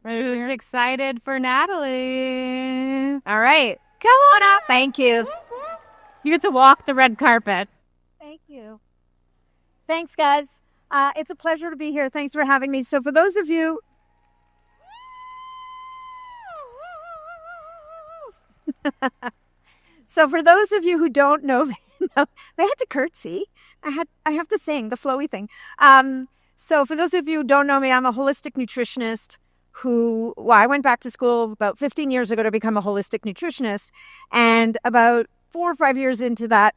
We're excited for Nathalie. All right. Come on up. Thank you. You get to walk the red carpet. Thank you. Thanks, guys. It's a pleasure to be here. Thanks for having me. So for those of you... who don't know me, I had to curtsy. I have to sing, the flowy thing. So for those of you who don't know me, I'm a holistic nutritionist I went back to school about 15 years ago to become a holistic nutritionist. And about 4 or 5 years into that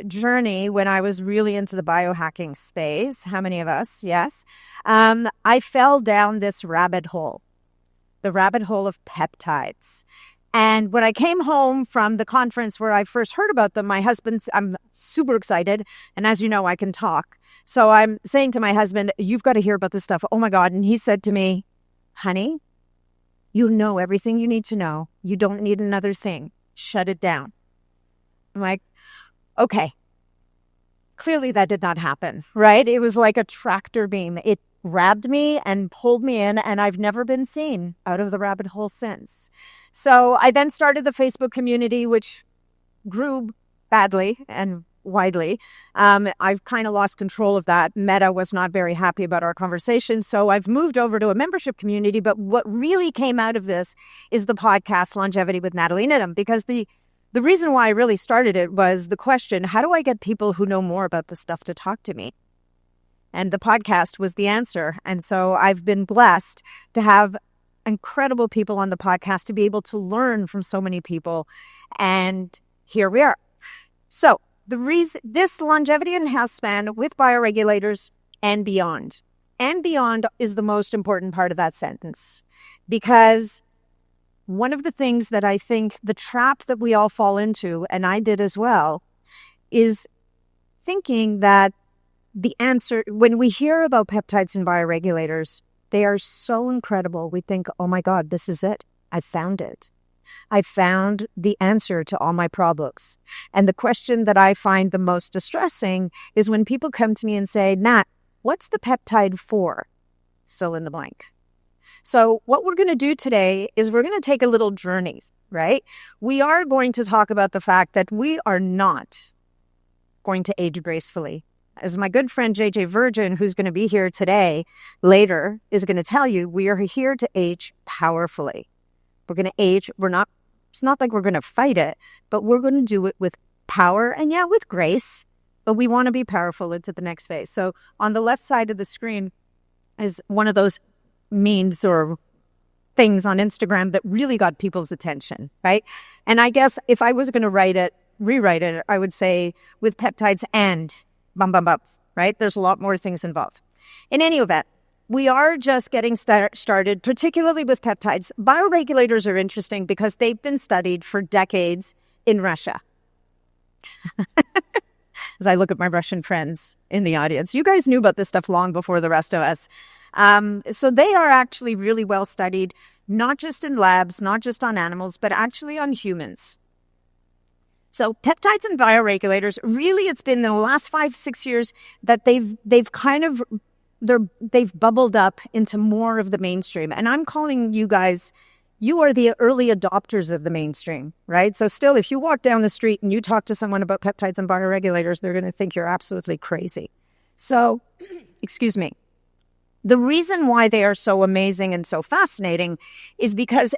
journey, when I was really into the biohacking space, how many of us? Yes. I fell down this rabbit hole, the rabbit hole of peptides. And when I came home from the conference where I first heard about them, I'm super excited. And as you know, I can talk. So I'm saying to my husband, you've got to hear about this stuff. Oh my God. And he said to me, honey, you know everything you need to know. You don't need another thing. Shut it down. I'm like, okay. Clearly that did not happen, right? It was like a tractor beam. It grabbed me and pulled me in, and I've never been seen out of the rabbit hole since. So I then started the Facebook community, which grew badly and widely. I've kind of lost control of that. Meta was not very happy about our conversation. So I've moved over to a membership community. But what really came out of this is the podcast Longevity with Nathalie Niddam, because the reason why I really started it was the question, how do I get people who know more about this stuff to talk to me? And the podcast was the answer. And so I've been blessed to have incredible people on the podcast to be able to learn from so many people. And here we are. So this longevity and Healthspan with bioregulators and beyond. And beyond is the most important part of that sentence, because one of the things that I think the trap that we all fall into, and I did as well, is thinking that the answer, when we hear about peptides and bioregulators, they are so incredible. We think, oh my God, this is it. I found it. I found the answer to all my problems. And the question that I find the most distressing is when people come to me and say, Nat, what's the peptide for? Fill in the blank. So what we're going to do today is we're going to take a little journey, right? We are going to talk about the fact that we are not going to age gracefully. As my good friend JJ Virgin, who's going to be here today, later, is going to tell you, we are here to age powerfully. We're going to age. It's not like we're going to fight it, but we're going to do it with power and with grace, but we want to be powerful into the next phase. So on the left side of the screen is one of those memes or things on Instagram that really got people's attention, right? And I guess if I was going to rewrite it, I would say with peptides and bum, right? There's a lot more things involved. In any event, we are just getting started, particularly with peptides. Bioregulators are interesting because they've been studied for decades in Russia. As I look at my Russian friends in the audience, you guys knew about this stuff long before the rest of us. So they are actually really well studied, not just in labs, not just on animals, but actually on humans. So peptides and bioregulators, really, it's been in the last 5-6 years that they've bubbled up into more of the mainstream. And I'm calling you guys, you are the early adopters of the mainstream, right? So still, if you walk down the street and you talk to someone about peptides and bioregulators, they're going to think you're absolutely crazy. So, excuse me. The reason why they are so amazing and so fascinating is because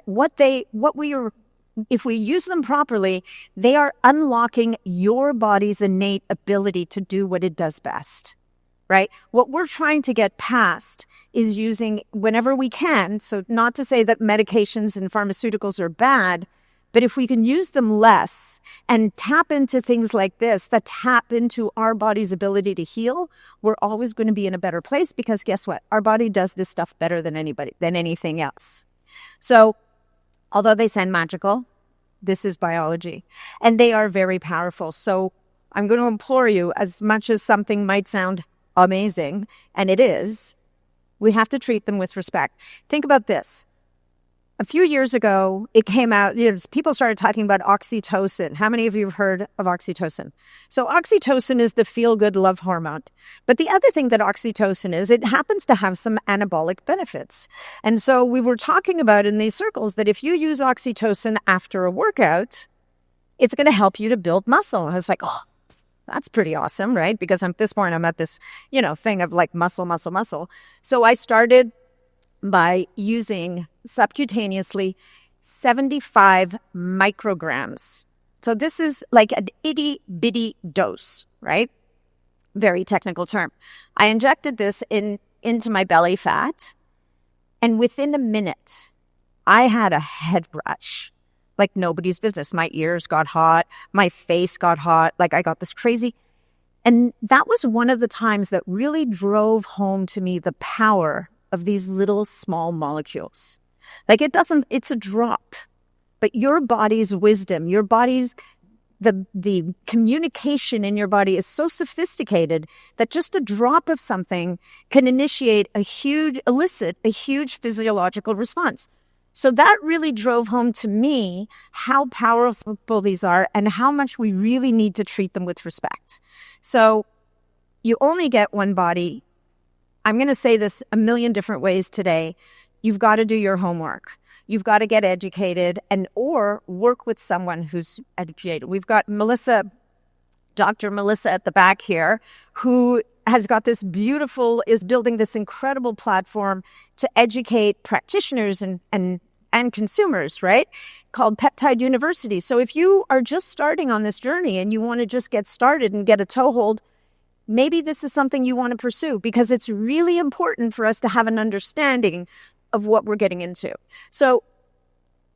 if we use them properly, they are unlocking your body's innate ability to do what it does best, right? What we're trying to get past is using whenever we can. So not to say that medications and pharmaceuticals are bad, but if we can use them less and tap into things like this, that tap into our body's ability to heal, we're always going to be in a better place, because guess what? Our body does this stuff better than anything else. So although they sound magical, this is biology, and they are very powerful. So I'm going to implore you, as much as something might sound amazing, and it is, we have to treat them with respect. Think about this. a few years ago, it came out, people started talking about oxytocin. How many of you have heard of oxytocin? So oxytocin is the feel-good love hormone. But the other thing that oxytocin is, it happens to have some anabolic benefits. And so we were talking about in these circles that if you use oxytocin after a workout, it's going to help you to build muscle. And I was like, oh, that's pretty awesome, right? Because at this point, I'm at this, thing of like muscle, muscle, muscle. So I started by using subcutaneously 75 micrograms. So this is like an itty bitty dose, right? Very technical term. I injected this into my belly fat, and within a minute, I had a head rush like nobody's business. My ears got hot, my face got hot, like I got this crazy. And that was one of the times that really drove home to me the power of these little small molecules. Like it's a drop, but your body's wisdom, your body's, the communication in your body is so sophisticated that just a drop of something can elicit a huge physiological response. So that really drove home to me how powerful these are and how much we really need to treat them with respect. So you only get one body. I'm going to say this a million different ways today. You've got to do your homework. You've got to get educated or work with someone who's educated. We've got Dr. Melissa at the back here, who has got is building this incredible platform to educate practitioners and consumers, right? Called Peptide University. So if you are just starting on this journey and you want to just get started and get a toehold, maybe this is something you want to pursue, because it's really important for us to have an understanding of what we're getting into. So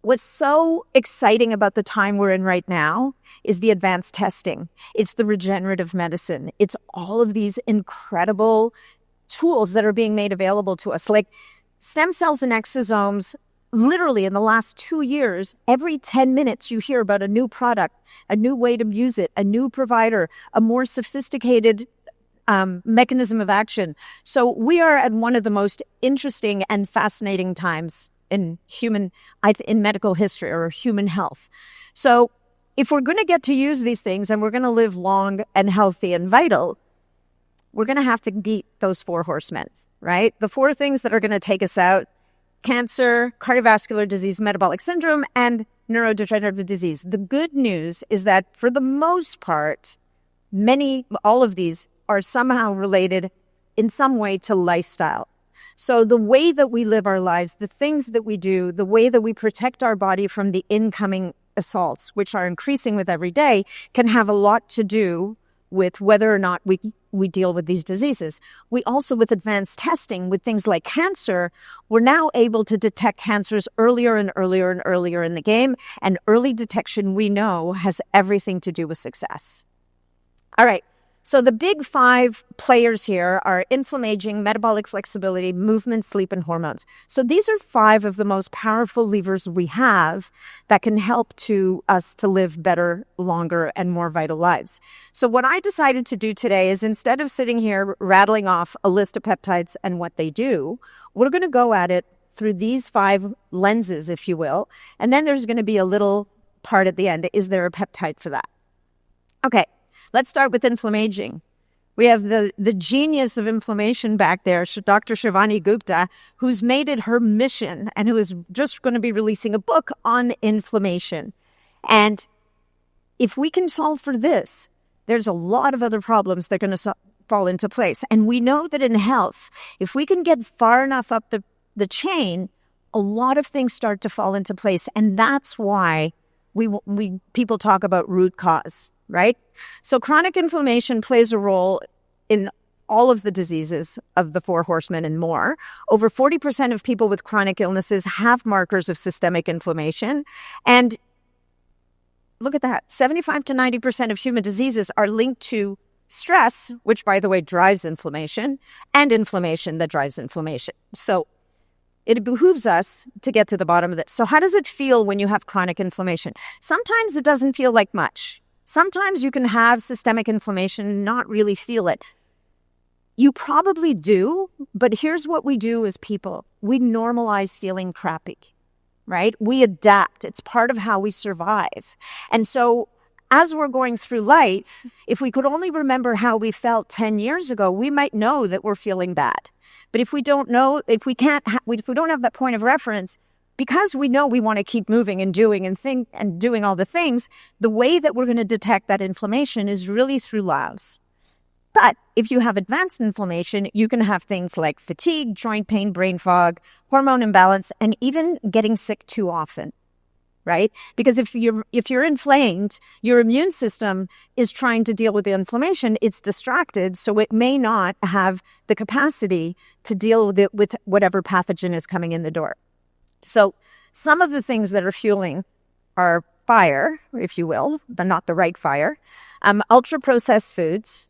what's so exciting about the time we're in right now is the advanced testing. It's the regenerative medicine. It's all of these incredible tools that are being made available to us, like stem cells and exosomes. Literally in the last 2 years, every 10 minutes you hear about a new product, a new way to use it, a new provider, a more sophisticated mechanism of action. So we are at one of the most interesting and fascinating times in medical history or human health. So if we're going to get to use these things and we're going to live long and healthy and vital, we're going to have to beat those 4 horsemen, right? The 4 things that are going to take us out: cancer, cardiovascular disease, metabolic syndrome, and neurodegenerative disease. The good news is that for the most part, all of these are somehow related in some way to lifestyle. So the way that we live our lives, the things that we do, the way that we protect our body from the incoming assaults, which are increasing with every day, can have a lot to do with whether or not we deal with these diseases. We also, with advanced testing, with things like cancer, we're now able to detect cancers earlier and earlier and earlier in the game. And early detection, we know, has everything to do with success. All right. So the big 5 players here are inflammation, metabolic flexibility, movement, sleep, and hormones. So these are 5 of the most powerful levers we have that can help us to live better, longer, and more vital lives. So what I decided to do today is, instead of sitting here rattling off a list of peptides and what they do, we're going to go at it through these 5 lenses, if you will. And then there's going to be a little part at the end. Is there a peptide for that? Okay. Let's start with inflammation. We have the genius of inflammation back there, Dr. Shivani Gupta, who's made it her mission and who is just going to be releasing a book on inflammation. And if we can solve for this, there's a lot of other problems that are going to fall into place. And we know that in health, if we can get far enough up the chain, a lot of things start to fall into place. And that's why people talk about root cause. Right? So chronic inflammation plays a role in all of the diseases of the 4 horsemen and more. Over 40% of people with chronic illnesses have markers of systemic inflammation. And look at that. 75 to 90% of human diseases are linked to stress, which, by the way, drives inflammation, and inflammation that drives inflammation. So it behooves us to get to the bottom of this. So how does it feel when you have chronic inflammation? Sometimes it doesn't feel like much. Sometimes you can have systemic inflammation and not really feel it. You probably do, but here's what we do as people. We normalize feeling crappy, right? We adapt. It's part of how we survive. And so as we're going through life, if we could only remember how we felt 10 years ago, we might know that we're feeling bad. But if we don't know, if we don't have that point of reference, because we know we want to keep moving and doing and doing all the things, the way that we're going to detect that inflammation is really through labs. But if you have advanced inflammation, you can have things like fatigue, joint pain, brain fog, hormone imbalance, and even getting sick too often, right? Because if you're inflamed, your immune system is trying to deal with the inflammation. It's distracted, so it may not have the capacity to deal with whatever pathogen is coming in the door. So some of the things that are fueling our fire, if you will, but not the right fire, ultra-processed foods,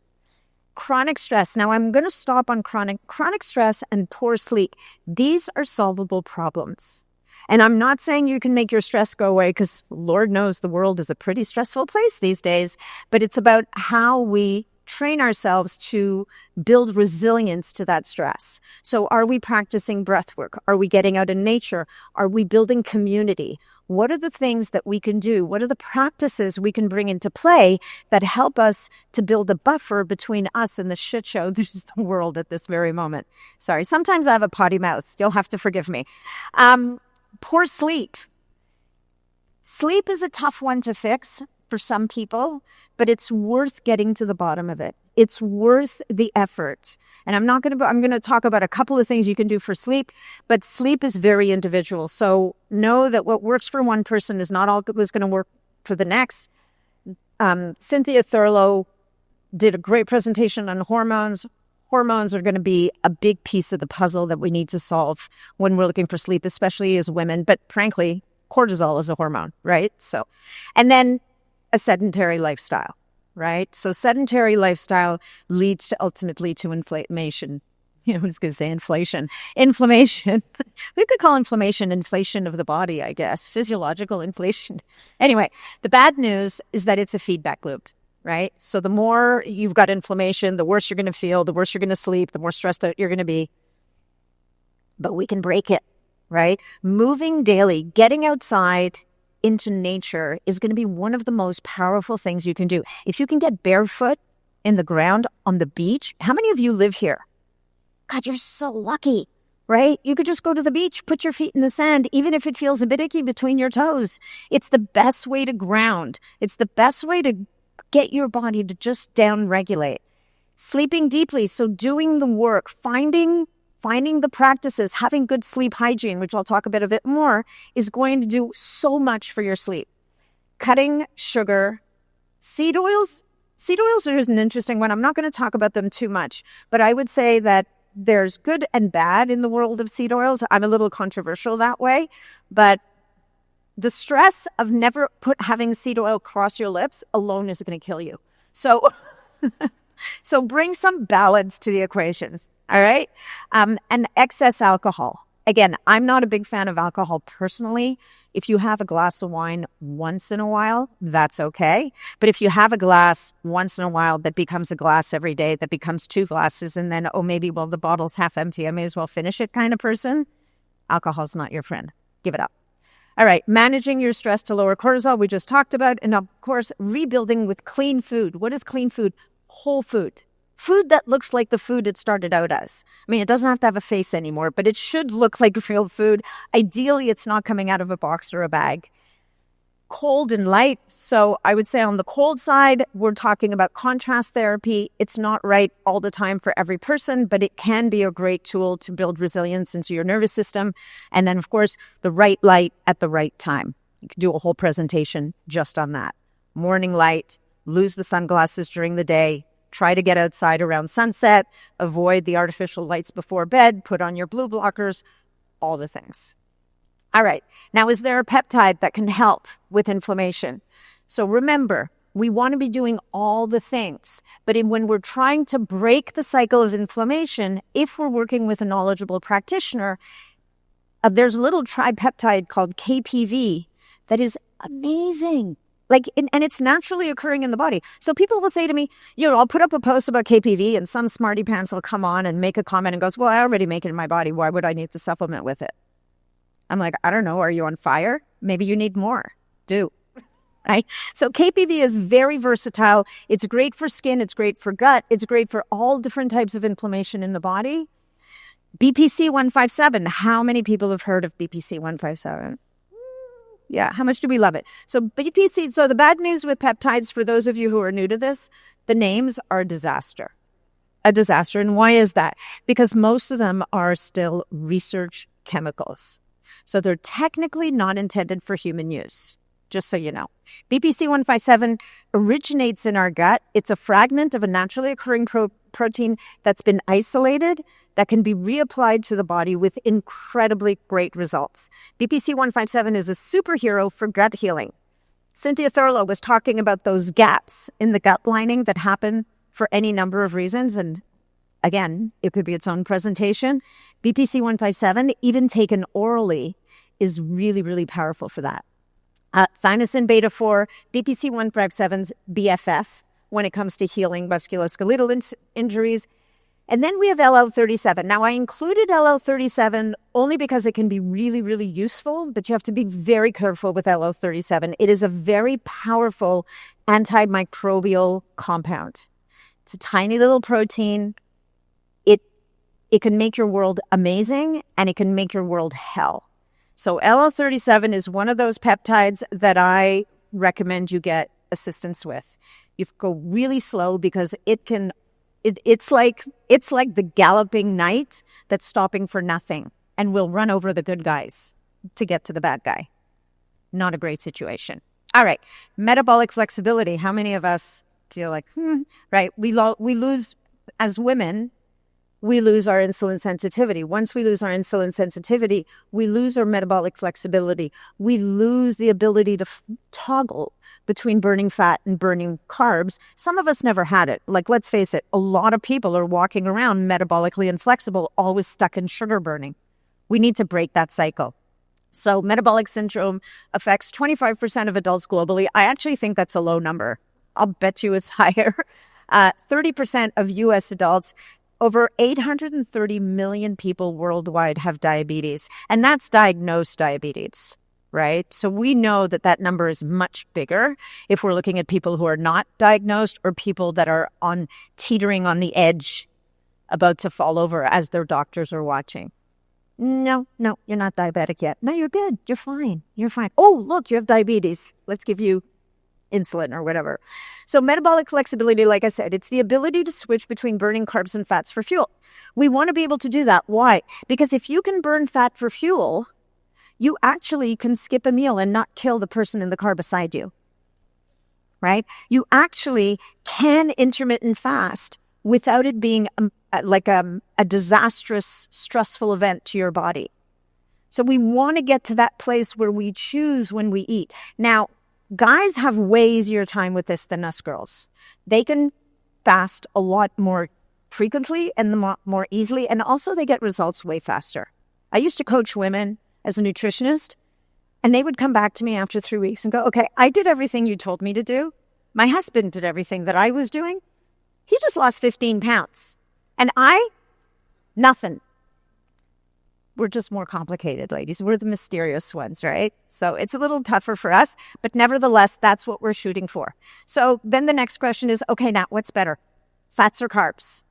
chronic stress. Now, I'm going to stop on chronic stress and poor sleep. These are solvable problems. And I'm not saying you can make your stress go away, because Lord knows the world is a pretty stressful place these days, but it's about how we train ourselves to build resilience to that stress. So are we practicing breath work? Are we getting out in nature? Are we building community? What are the things that we can do? What are the practices we can bring into play that help us to build a buffer between us and the shit show that is the world at this very moment? Sorry, sometimes I have a potty mouth. You'll have to forgive me. Poor sleep. Sleep is a tough one to fix for some people, but it's worth getting to the bottom of it. It's worth the effort. And I'm going to talk about a couple of things you can do for sleep, but sleep is very individual. So know that what works for one person is not always going to work for the next. Cynthia Thurlow did a great presentation on hormones. Hormones are going to be a big piece of the puzzle that we need to solve when we're looking for sleep, especially as women. But frankly, cortisol is a hormone, right? So, and then a sedentary lifestyle, right? So sedentary lifestyle leads to ultimately to inflammation. I was going to say inflation. Inflammation. We could call inflammation of the body, I guess. Physiological inflation. Anyway, the bad news is that it's a feedback loop, right? So the more you've got inflammation, the worse you're going to feel, the worse you're going to sleep, the more stressed out you're going to be. But we can break it, right? Moving daily, getting outside into nature is going to be one of the most powerful things you can do. If you can get barefoot in the ground on the beach, how many of you live here? God, you're so lucky, right? You could just go to the beach, put your feet in the sand, even if it feels a bit icky between your toes. It's the best way to ground. It's the best way to get your body to just down-regulate. Sleeping deeply, so doing the work, finding the practices, having good sleep hygiene, which I'll talk about a bit more, is going to do so much for your sleep. Cutting sugar. Seed oils. Seed oils are an interesting one. I'm not going to talk about them too much, but I would say that there's good and bad in the world of seed oils. I'm a little controversial that way, but the stress of never having seed oil cross your lips alone is going to kill you. So, so bring some balance to the equations. All right. And excess alcohol. Again, I'm not a big fan of alcohol personally. If you have a glass of wine once in a while, that's okay. But if you have a glass once in a while that becomes a glass every day, that becomes 2 glasses, and then, the bottle's half empty, I may as well finish it kind of person, alcohol's not your friend. Give it up. All right. Managing your stress to lower cortisol, we just talked about. And of course, rebuilding with clean food. What is clean food? Whole food. Food that looks like the food it started out as. I mean, it doesn't have to have a face anymore, but it should look like real food. Ideally, it's not coming out of a box or a bag. Cold and light. So I would say on the cold side, we're talking about contrast therapy. It's not right all the time for every person, but it can be a great tool to build resilience into your nervous system. And then, of course, the right light at the right time. You could do a whole presentation just on that. Morning light, lose the sunglasses during the day. Try to get outside around sunset, avoid the artificial lights before bed, put on your blue blockers, all the things. All right. Now, is there a peptide that can help with inflammation? So remember, we want to be doing all the things. But when we're trying to break the cycle of inflammation, if we're working with a knowledgeable practitioner, there's a little tripeptide called KPV that is amazing. And it's naturally occurring in the body. So people will say to me, I'll put up a post about KPV and some smarty pants will come on and make a comment and goes, well, I already make it in my body. Why would I need to supplement with it? I'm like, I don't know. Are you on fire? Maybe you need more. Do. Right? So KPV is very versatile. It's great for skin. It's great for gut. It's great for all different types of inflammation in the body. BPC 157. How many people have heard of BPC 157? Yeah. How much do we love it? So BPC. So the bad news with peptides, for those of you who are new to this, the names are a disaster. A disaster. And why is that? Because most of them are still research chemicals. So they're technically not intended for human use, just so you know. BPC 157 originates in our gut. It's a fragment of a naturally occurring protein that's been isolated that can be reapplied to the body with incredibly great results. BPC 157 is a superhero for gut healing. Cynthia Thurlow was talking about those gaps in the gut lining that happen for any number of reasons. And again, it could be its own presentation. BPC 157, even taken orally, is really, really powerful for that. Thymosin beta-4, BPC 157's BFF when it comes to healing musculoskeletal injuries. And then we have LL37. Now, I included LL37 only because it can be really, really useful, but you have to be very careful with LL37. It is a very powerful antimicrobial compound. It's a tiny little protein. It can make your world amazing, and it can make your world hell. So LL37 is one of those peptides that I recommend you get assistance with. You go really slow because it's like the galloping knight that's stopping for nothing and will run over the good guys to get to the bad guy. Not a great situation. All right, metabolic flexibility. How many of us feel like, right? We lose, as women, we lose our insulin sensitivity. Once we lose our insulin sensitivity, we lose our metabolic flexibility. We lose the ability to toggle between burning fat and burning carbs. Some of us never had it. Like, let's face it, a lot of people are walking around metabolically inflexible, always stuck in sugar burning. We need to break that cycle. So metabolic syndrome affects 25% of adults globally. I actually think that's a low number. I'll bet you it's higher. 30% of U.S. adults. Over 830 million people worldwide have diabetes, and that's diagnosed diabetes, right? So we know that number is much bigger if we're looking at people who are not diagnosed or people that are teetering on the edge, about to fall over as their doctors are watching. No, you're not diabetic yet. No, you're good. You're fine. Oh, look, you have diabetes. Let's give you insulin or whatever. So metabolic flexibility, like I said, it's the ability to switch between burning carbs and fats for fuel. We want to be able to do that. Why? Because if you can burn fat for fuel, you actually can skip a meal and not kill the person in the car beside you, right? You actually can intermittent fast without it being a disastrous, stressful event to your body. So we want to get to that place where we choose when we eat. Now, guys have way easier time with this than us girls. They can fast a lot more frequently and more easily, and also they get results way faster. I used to coach women as a nutritionist, and they would come back to me after 3 weeks and go, okay, I did everything you told me to do. My husband did everything that I was doing. He just lost 15 pounds. And nothing. We're just more complicated, ladies. We're the mysterious ones, right? So it's a little tougher for us, but nevertheless, that's what we're shooting for. So then the next question is, okay, Nat, what's better? Fats or carbs?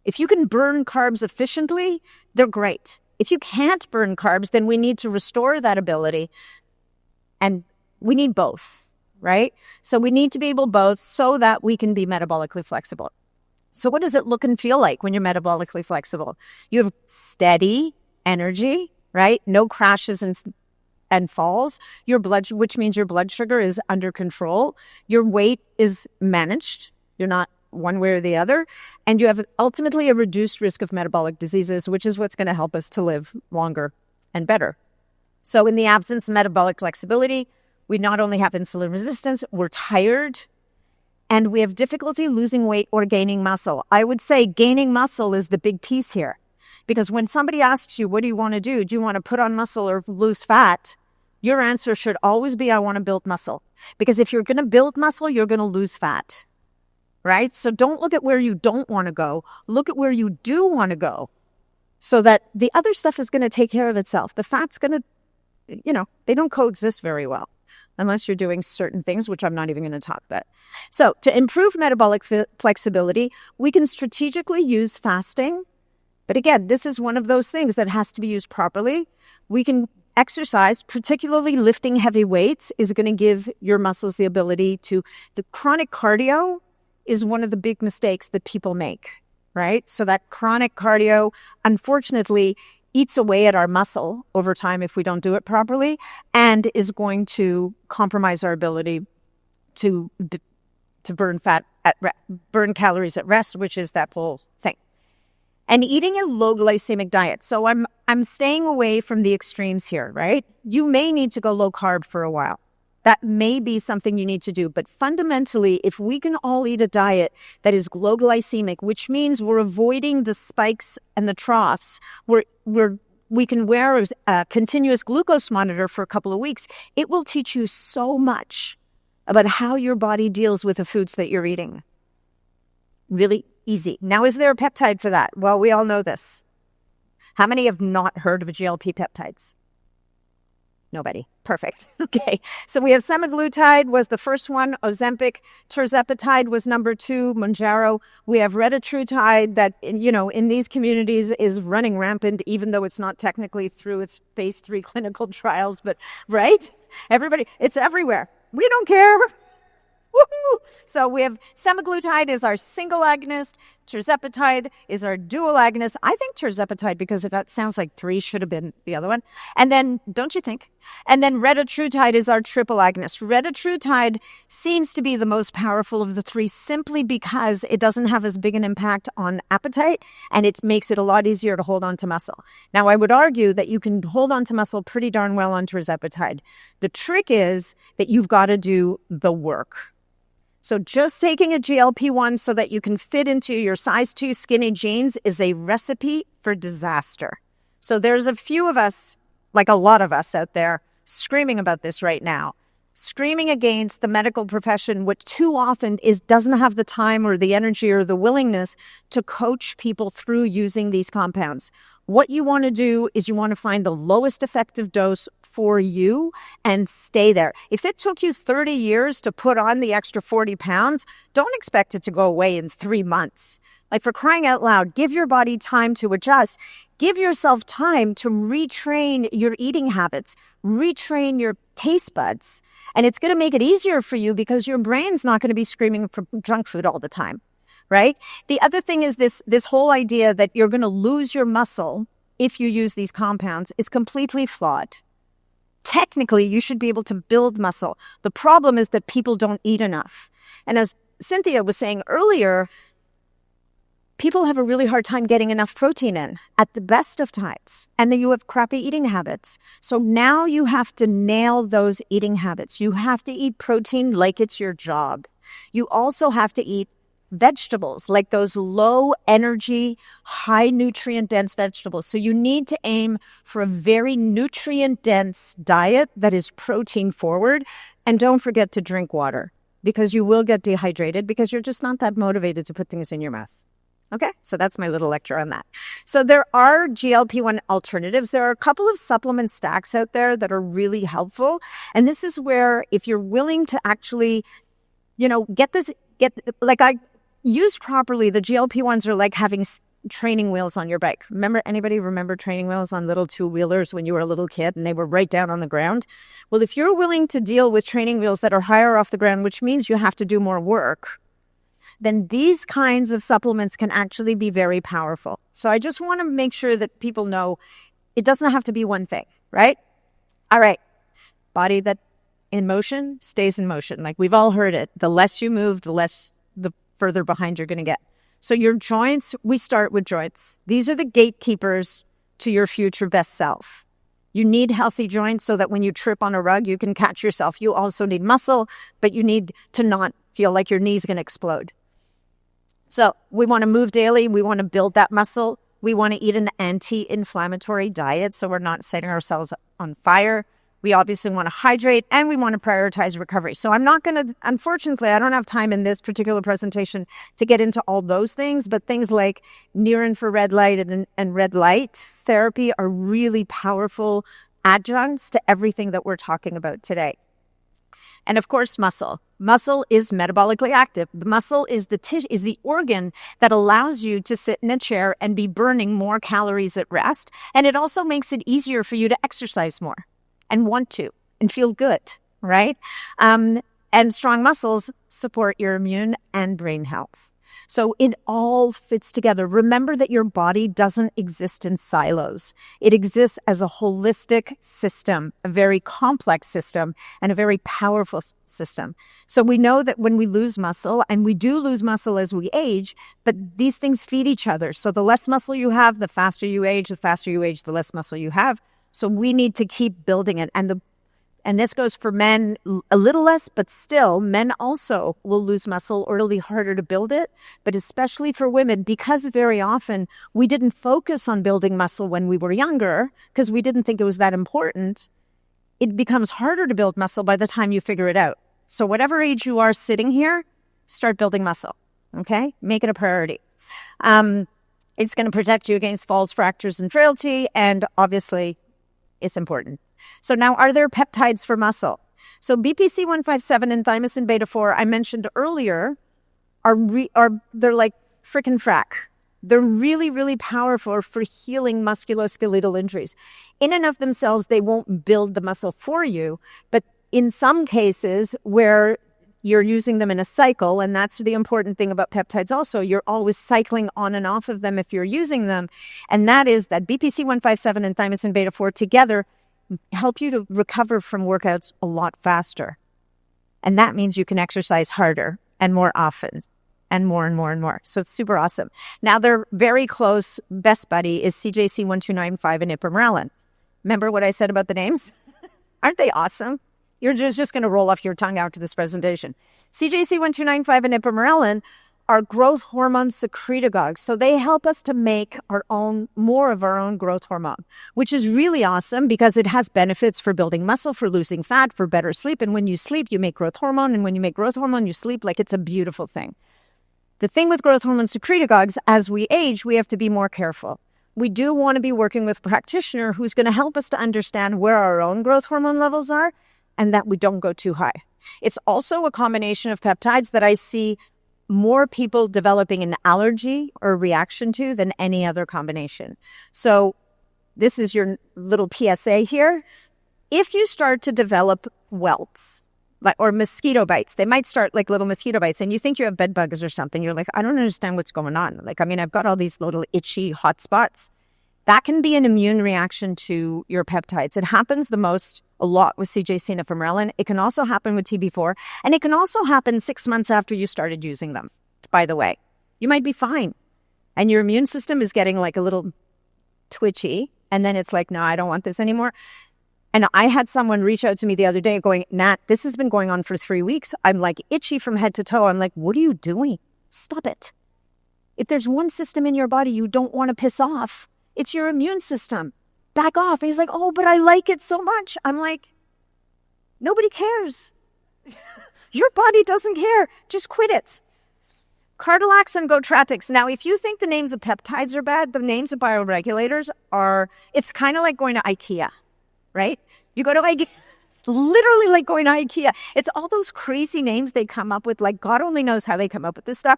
If you can burn carbs efficiently, they're great. If you can't burn carbs, then we need to restore that ability. And we need both, right? So we need to be able both so that we can be metabolically flexible. So what does it look and feel like when you're metabolically flexible? You have steady energy, right? No crashes and falls. Which means your blood sugar is under control. Your weight is managed. You're not one way or the other. And you have ultimately a reduced risk of metabolic diseases, which is what's going to help us to live longer and better. So in the absence of metabolic flexibility, we not only have insulin resistance, we're tired, and we have difficulty losing weight or gaining muscle. I would say gaining muscle is the big piece here. Because when somebody asks you, what do you want to do? Do you want to put on muscle or lose fat? Your answer should always be, I want to build muscle. Because if you're going to build muscle, you're going to lose fat. Right? So don't look at where you don't want to go. Look at where you do want to go so that the other stuff is going to take care of itself. The fat's going to, they don't coexist very well unless you're doing certain things, which I'm not even going to talk about. So to improve metabolic flexibility, we can strategically use fasting. But again, this is one of those things that has to be used properly. We can exercise, particularly lifting heavy weights, is going to give your muscles the ability to, the chronic cardio is one of the big mistakes that people make, right? So that chronic cardio, unfortunately, eats away at our muscle over time if we don't do it properly, and is going to compromise our ability to burn fat burn calories at rest, which is that whole thing. And eating a low glycemic diet. So I'm staying away from the extremes here, right? You may need to go low carb for a while. That may be something you need to do. But fundamentally, if we can all eat a diet that is low glycemic, which means we're avoiding the spikes and the troughs, we can wear a continuous glucose monitor for a couple of weeks, it will teach you so much about how your body deals with the foods that you're eating. Really easy. Now, is there a peptide for that? Well, we all know this. How many have not heard of GLP peptides? Nobody. Perfect. Okay. So we have semaglutide was the first one. Ozempic. Tirzepatide was number 2. Mounjaro. We have retatrutide that, in these communities is running rampant, even though it's not technically through its phase 3 clinical trials, but right? Everybody, it's everywhere. We don't care. Woohoo! So we have semaglutide is our single agonist. Tirzepatide is our dual agonist. I think tirzepatide, because that sounds like 3, should have been the other one. And then, don't you think? And then retatrutide is our triple agonist. Retatrutide seems to be the most powerful of the 3 simply because it doesn't have as big an impact on appetite, and it makes it a lot easier to hold on to muscle. Now, I would argue that you can hold on to muscle pretty darn well on tirzepatide. The trick is that you've got to do the work. So just taking a GLP-1 so that you can fit into your size 2 skinny jeans is a recipe for disaster. So there's a few of us, like a lot of us out there, screaming about this right now, screaming against the medical profession, which too often doesn't have the time or the energy or the willingness to coach people through using these compounds. What you want to do is you want to find the lowest effective dose for you and stay there. If it took you 30 years to put on the extra 40 pounds, don't expect it to go away in 3 months. Like, for crying out loud, give your body time to adjust. Give yourself time to retrain your eating habits, retrain your taste buds. And it's going to make it easier for you because your brain's not going to be screaming for junk food all the time. Right? The other thing is this whole idea that you're going to lose your muscle if you use these compounds is completely flawed. Technically, you should be able to build muscle. The problem is that people don't eat enough. And as Cynthia was saying earlier, people have a really hard time getting enough protein in at the best of times. And then you have crappy eating habits. So now you have to nail those eating habits. You have to eat protein like it's your job. You also have to eat vegetables, like those low energy, high nutrient dense vegetables. So you need to aim for a very nutrient dense diet that is protein forward. And don't forget to drink water, because you will get dehydrated because you're just not that motivated to put things in your mouth. Okay, so that's my little lecture on that. So there are GLP-1 alternatives. There are a couple of supplement stacks out there that are really helpful. And this is where, if you're willing to actually, used properly, the GLP-1s are like having training wheels on your bike. Anybody remember training wheels on little 2-wheelers when you were a little kid and they were right down on the ground? Well, if you're willing to deal with training wheels that are higher off the ground, which means you have to do more work, then these kinds of supplements can actually be very powerful. So I just want to make sure that people know it doesn't have to be one thing, right? All right. Body that in motion stays in motion. Like, we've all heard it. The less you move, the further behind you're going to get. So your joints, we start with joints. These are the gatekeepers to your future best self. You need healthy joints so that when you trip on a rug, you can catch yourself. You also need muscle, but you need to not feel like your knee's going to explode. So we want to move daily. We want to build that muscle. We want to eat an anti-inflammatory diet so we're not setting ourselves on fire. We obviously want to hydrate, and we want to prioritize recovery. So I'm not going to, unfortunately, I don't have time in this particular presentation to get into all those things, but things like near infrared light and red light therapy are really powerful adjuncts to everything that we're talking about today. And of course, muscle. Muscle is metabolically active. The muscle is the organ that allows you to sit in a chair and be burning more calories at rest. And it also makes it easier for you to exercise more and want to and feel good, right? And strong muscles support your immune and brain health. So it all fits together. Remember that your body doesn't exist in silos. It exists as a holistic system, a very complex system, and a very powerful system. So we know that when we lose muscle, and we do lose muscle as we age, but these things feed each other. So the less muscle you have, the faster you age. The faster you age, the less muscle you have. So we need to keep building it. And this goes for men a little less, but still, men also will lose muscle or it'll be harder to build it. But especially for women, because very often we didn't focus on building muscle when we were younger because we didn't think it was that important, it becomes harder to build muscle by the time you figure it out. So whatever age you are sitting here, start building muscle, okay? Make it a priority. It's going to protect you against falls, fractures, and frailty, and obviously it's important. So now, are there peptides for muscle? So BPC-157 and thymosin beta-4, I mentioned earlier, they're like frickin' frack. They're really, really powerful for healing musculoskeletal injuries. In and of themselves, they won't build the muscle for you, but in some cases where you're using them in a cycle, and that's the important thing about peptides also, you're always cycling on and off of them if you're using them, and that is that BPC-157 and thymosin beta-4 together help you to recover from workouts a lot faster. And that means you can exercise harder and more often and more and more and more. So it's super awesome. Now, their very close best buddy is CJC-1295 and ipamorelin. Remember what I said about the names? Aren't they awesome? You're just going to roll off your tongue after this presentation. CJC-1295 and ipamorelin are growth hormone secretagogues. So they help us to make more of our own growth hormone, which is really awesome because it has benefits for building muscle, for losing fat, for better sleep. And when you sleep, you make growth hormone. And when you make growth hormone, you sleep. Like, it's a beautiful thing. The thing with growth hormone secretagogues, as we age, we have to be more careful. We do want to be working with a practitioner who's going to help us to understand where our own growth hormone levels are and that we don't go too high. It's also a combination of peptides that I see more people developing an allergy or reaction to than any other combination. So this is your little PSA here. If you start to develop welts or mosquito bites, they might start like little mosquito bites and you think you have bed bugs or something. You're like, I don't understand what's going on. I've got all these little itchy hot spots. That can be an immune reaction to your peptides. It happens a lot with CJC and ipamorelin. It can also happen with TB4, and it can also happen 6 months after you started using them, by the way. You might be fine, and your immune system is getting like a little twitchy, and then it's like, no, I don't want this anymore. And I had someone reach out to me the other day going, Nat, this has been going on for 3 weeks. I'm like itchy from head to toe. I'm like, what are you doing? Stop it. If there's one system in your body you don't want to piss off, it's your immune system. Back off. And he's like, oh, but I like it so much. I'm like, nobody cares. Your body doesn't care. Just quit it. Cardilax and Gotratics. Now, if you think the names of peptides are bad, the names of bioregulators it's kind of like going to IKEA, right? You go to IKEA, literally like going to IKEA. It's all those crazy names they come up with, like God only knows how they come up with this stuff.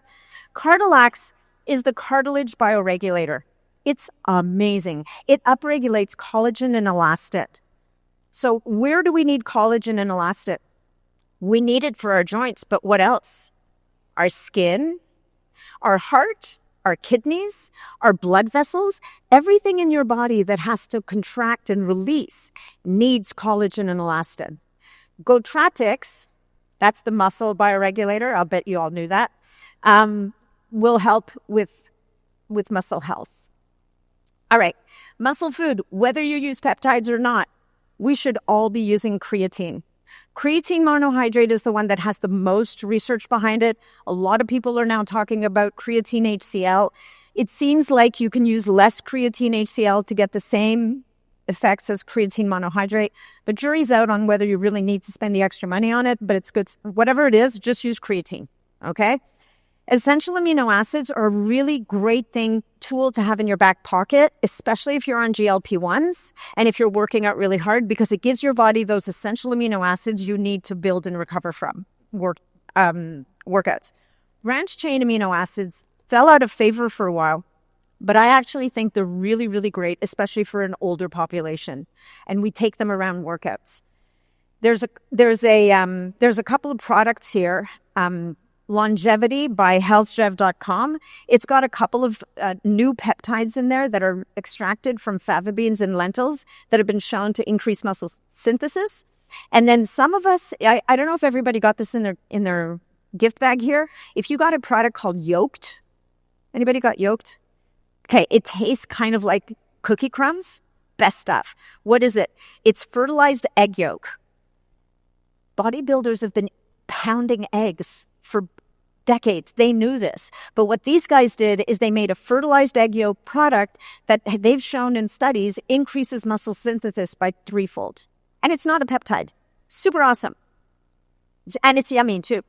Cardilax is the cartilage bioregulator. It's amazing. It upregulates collagen and elastin. So where do we need collagen and elastin? We need it for our joints, but what else? Our skin, our heart, our kidneys, our blood vessels, everything in your body that has to contract and release needs collagen and elastin. Gotratics, that's the muscle bioregulator, I'll bet you all knew that, will help with muscle health. All right, muscle food, whether you use peptides or not, we should all be using creatine. Creatine monohydrate is the one that has the most research behind it. A lot of people are now talking about creatine HCl. It seems like you can use less creatine HCl to get the same effects as creatine monohydrate. But jury's out on whether you really need to spend the extra money on it, but it's good. Whatever it is, just use creatine, okay? Essential amino acids are a really great tool to have in your back pocket, especially if you're on GLP-1s and if you're working out really hard, because it gives your body those essential amino acids you need to build and recover from workouts. Branched chain amino acids fell out of favor for a while, but I actually think they're really, really great, especially for an older population, and we take them around workouts. There's a couple of products here. Longevity by healthspan.com. It's got a couple of new peptides in there that are extracted from fava beans and lentils that have been shown to increase muscle synthesis. And then some of us, I don't know if everybody got this in their gift bag here. If you got a product called Yoked, anybody got Yoked? Okay, it tastes kind of like cookie crumbs. Best stuff. What is it? It's fertilized egg yolk. Bodybuilders have been pounding eggs for decades. They knew this. But what these guys did is they made a fertilized egg yolk product that they've shown in studies increases muscle synthesis by 3-fold. And it's not a peptide. Super awesome. And it's yummy too.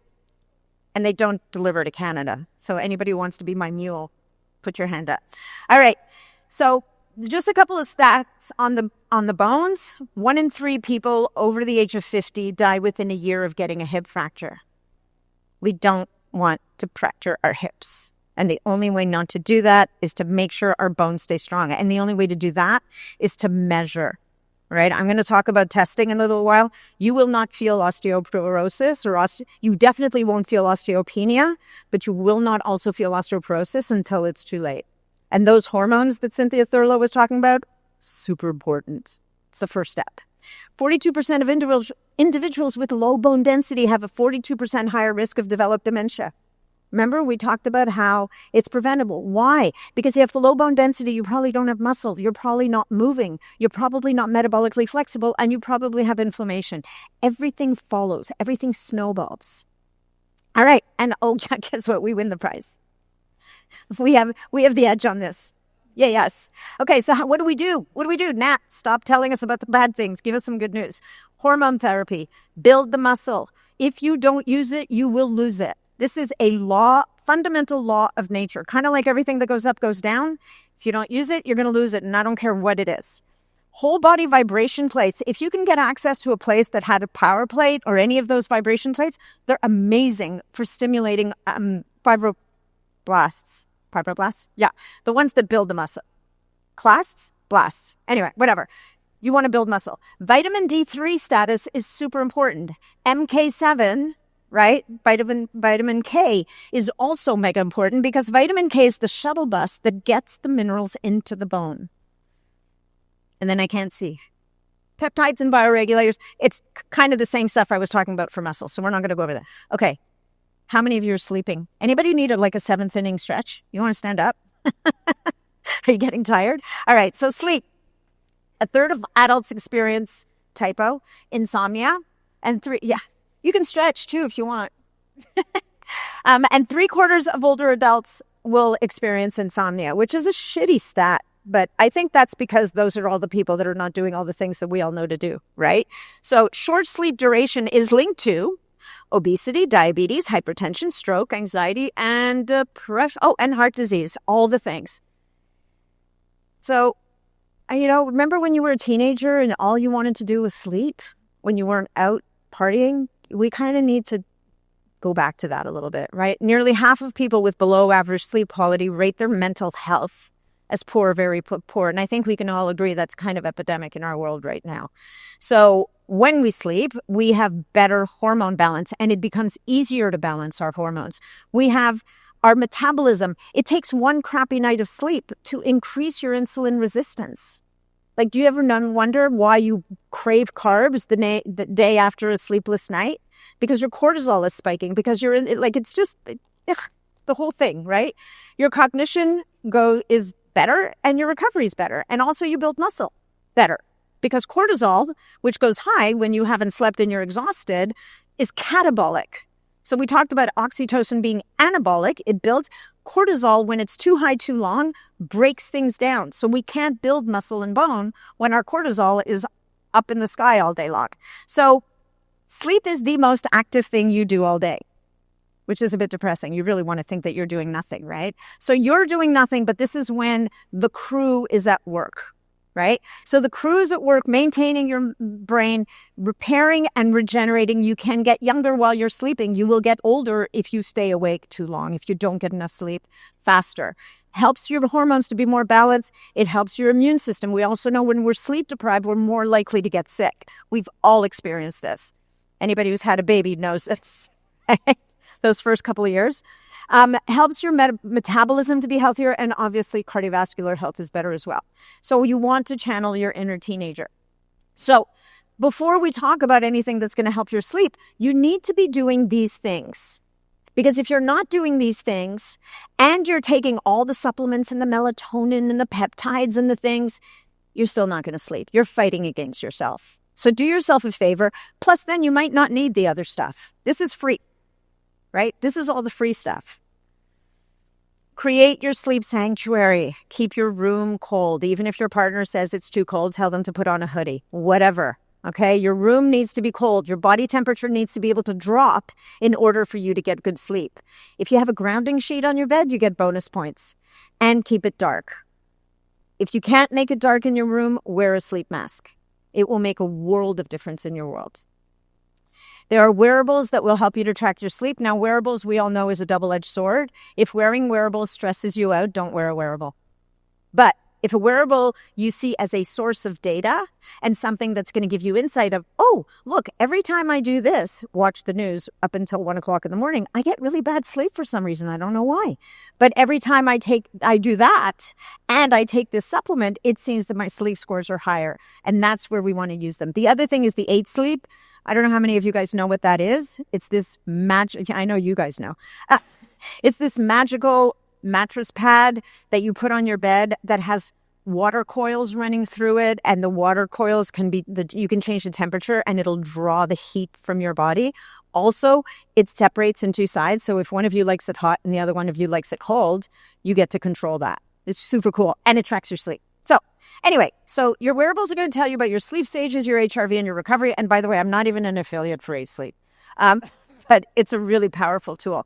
And they don't deliver to Canada. So anybody who wants to be my mule, put your hand up. All right. So just a couple of stats on the bones. 1 in 3 people over the age of 50 die within a year of getting a hip fracture. We don't want to fracture our hips. And the only way not to do that is to make sure our bones stay strong. And the only way to do that is to measure, right? I'm going to talk about testing in a little while. You will not feel osteoporosis you definitely won't feel osteopenia, but you will not also feel osteoporosis until it's too late. And those hormones that Cynthia Thurlow was talking about, super important. It's the first step. 42% of individuals with low bone density have a 42% higher risk of developed dementia. Remember, we talked about how it's preventable. Why? Because you have the low bone density, you probably don't have muscle, you're probably not moving, you're probably not metabolically flexible, and you probably have inflammation. Everything follows. Everything snowballs. All right. And guess what? We win the prize. We have the edge on this. Yeah, yes. Okay, so what do we do? Nat, stop telling us about the bad things. Give us some good news. Hormone therapy. Build the muscle. If you don't use it, you will lose it. This is a fundamental law of nature. Kind of like everything that goes up goes down. If you don't use it, you're going to lose it, and I don't care what it is. Whole body vibration plates. If you can get access to a place that had a power plate or any of those vibration plates, they're amazing for stimulating fibroblasts. Fibroblasts? Yeah. The ones that build the muscle. Clasts? Blasts. Anyway, whatever. You want to build muscle. Vitamin D3 status is super important. MK7, right? Vitamin K is also mega important because vitamin K is the shuttle bus that gets the minerals into the bone. And then I can't see. Peptides and bioregulators. It's kind of the same stuff I was talking about for muscle, so we're not going to go over that. Okay. How many of you are sleeping? Anybody need a 7th inning stretch? You want to stand up? Are you getting tired? All right, so sleep. 1/3 of adults experience typo, insomnia, and you can stretch too if you want. And 3/4 of older adults will experience insomnia, which is a shitty stat. But I think that's because those are all the people that are not doing all the things that we all know to do, right? So short sleep duration is linked to obesity, diabetes, hypertension, stroke, anxiety, and depression. Oh, and heart disease, all the things. So, remember when you were a teenager and all you wanted to do was sleep when you weren't out partying? We kind of need to go back to that a little bit, right? Nearly half of people with below average sleep quality rate their mental health as poor, very poor. And I think we can all agree that's kind of epidemic in our world right now. So when we sleep, we have better hormone balance and it becomes easier to balance our hormones. We have our metabolism. It takes one crappy night of sleep to increase your insulin resistance. Do you ever wonder why you crave carbs the day after a sleepless night? Because your cortisol is spiking, because you're in, it's just the whole thing, right? Your cognition is better and your recovery is better. And also you build muscle better because cortisol, which goes high when you haven't slept and you're exhausted, is catabolic. So we talked about oxytocin being anabolic. It builds. cortisol, when it's too high too long, breaks things down. So we can't build muscle and bone when our cortisol is up in the sky all day long. So sleep is the most active thing you do all day, which is a bit depressing. You really want to think that you're doing nothing, right? So you're doing nothing, but this is when the crew is at work, right? So the crew is at work, maintaining your brain, repairing and regenerating. You can get younger while you're sleeping. You will get older if you stay awake too long, if you don't get enough sleep, faster. Helps your hormones to be more balanced. It helps your immune system. We also know when we're sleep deprived, we're more likely to get sick. We've all experienced this. Anybody who's had a baby knows this. Those first couple of years. Helps your metabolism to be healthier, and obviously cardiovascular health is better as well. So you want to channel your inner teenager. So before we talk about anything that's going to help your sleep, you need to be doing these things. Because if you're not doing these things and you're taking all the supplements and the melatonin and the peptides and the things, you're still not going to sleep. You're fighting against yourself. So do yourself a favor. Plus, then you might not need the other stuff. This is free, right? This is all the free stuff. Create your sleep sanctuary. Keep your room cold. Even if your partner says it's too cold, tell them to put on a hoodie. Whatever. Okay, your room needs to be cold. Your body temperature needs to be able to drop in order for you to get good sleep. If you have a grounding sheet on your bed, you get bonus points. And keep it dark. If you can't make it dark in your room, wear a sleep mask. It will make a world of difference in your world. There are wearables that will help you to track your sleep. Now, wearables, we all know, is a double-edged sword. If wearing wearables stresses you out, don't wear a wearable. But if a wearable you see as a source of data and something that's going to give you insight of, oh, look, every time I do this, watch the news up until 1 o'clock in the morning, I get really bad sleep for some reason. I don't know why. But every time I do that and I take this supplement, it seems that my sleep scores are higher. And that's where we want to use them. The other thing is the 8 sleep. I don't know how many of you guys know what that is. It's this I know you guys know. It's this magical mattress pad that you put on your bed that has water coils running through it, and the water coils you can change the temperature and it'll draw the heat from your body. Also, it separates in 2 sides. So if one of you likes it hot and the other one of you likes it cold, you get to control that. It's super cool, and it tracks your sleep. So anyway, so your wearables are going to tell you about your sleep stages, your HRV, and your recovery. And by the way, I'm not even an affiliate for 8 Sleep, but it's a really powerful tool.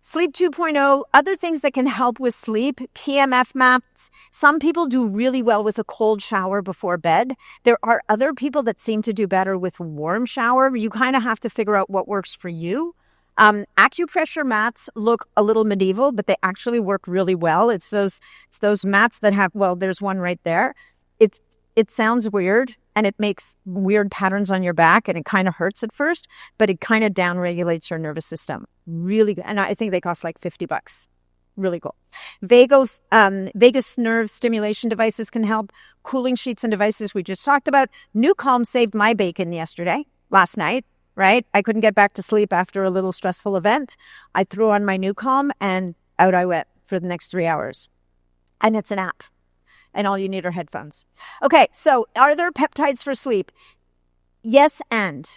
Sleep 2.0, other things that can help with sleep, PMF maps. Some people do really well with a cold shower before bed. There are other people that seem to do better with warm shower. You kind of have to figure out what works for you. Acupressure mats look a little medieval, but they actually work really well. It's those mats that have, well, there's one right there. It sounds weird and it makes weird patterns on your back and it kind of hurts at first, but it kind of downregulates your nervous system. Really good. And I think they cost like $50. Really cool. Vagus nerve stimulation devices can help. Cooling sheets and devices we just talked about. New Calm saved my bacon last night, right? I couldn't get back to sleep after a little stressful event. I threw on my New Calm and out I went for the next 3 hours. And it's an app. And all you need are headphones. Okay, so are there peptides for sleep? Yes, and